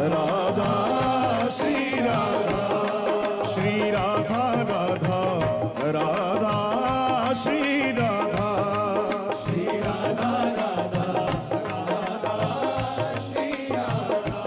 राधा श्री राधा, श्री राधा राधा राधा श्री राधा, श्री राधा राधा राधा श्री राधा।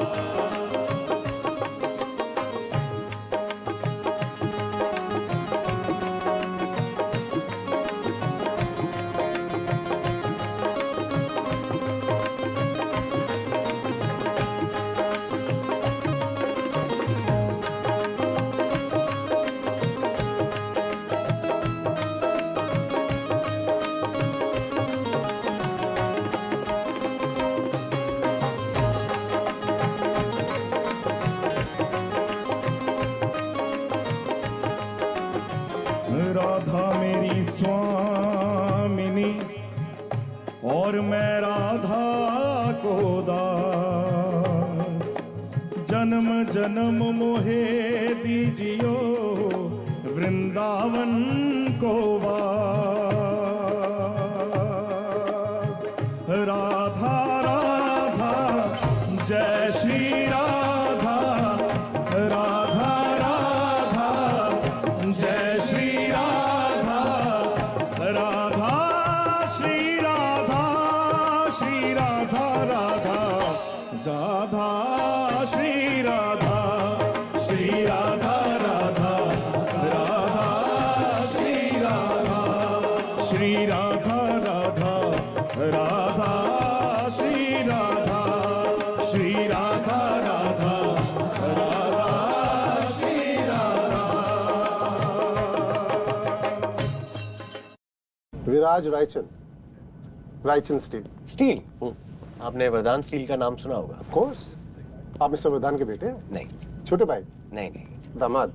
राधा मेरी स्वामिनी और मैं राधा को दास, जन्म जन्म मोहे दीजियो वृंदावन को वास। राधा राधा जय श्री राधा, राधा राधा जय श्री राधा, राधा श्री राधा, श्री राधा राधा राधा श्री राधा, श्री राधा राधा राधा श्री राधा, श्री राधा राधा राधा श्री राधा, श्री राधा राधा राधा श्री राधा। विराज रायचंद, रायचंद स्टील। स्टील? आपने वरदान स्टील का नाम सुना होगा। Of course. आप मिस्टर वरदान के बेटे हैं? नहीं। छोटे भाई? नहीं नहीं। दामाद?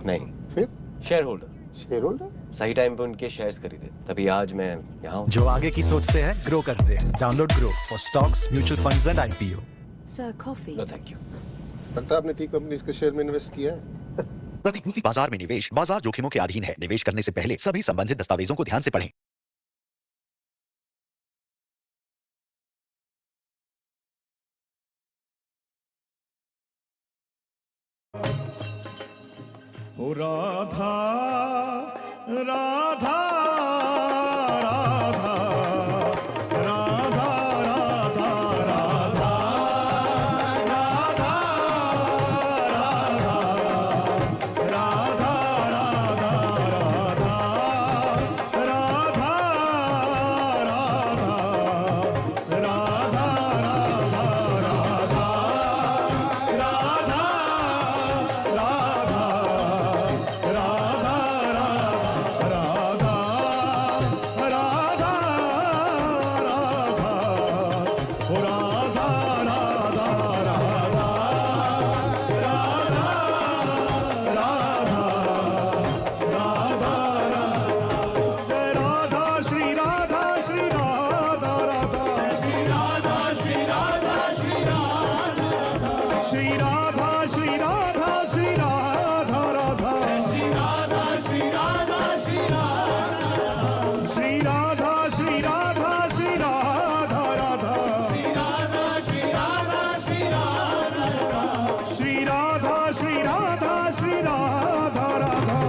नहीं। फिर? Share holder. Share holder? सही टाइम पे उनके शेयर्स खरीदे, तभी आज मैं यहाँ हूँ। जो आगे की सोचते हैं ग्रो करते हैं। Download Groww for stocks, mutual funds and IPO. Sir, coffee. No thank you. लगता है आपने ठीक कंपनी के शेयर में इन्वेस्ट किया है। प्रतिभूति बाजार में निवेश बाजार जोखिमों के अधीन है। निवेश करने से पहले सभी संबंधित दस्तावेजों को ध्यान से पढ़ें। ओ राधा राधा राधा राधा राधा राधा राधा राधा राधा राधा राधा श्री राधा श्री राधा श्री राधा राधा श्री राधा श्री राधा श्री राधा श्री राधा श्री राधा श्री राधा राधा श्री राधा श्री राधा श्री राधा श्री राधा श्री राधा श्री राधा राधा श्री राधा श्री राधा श्री राधा राधा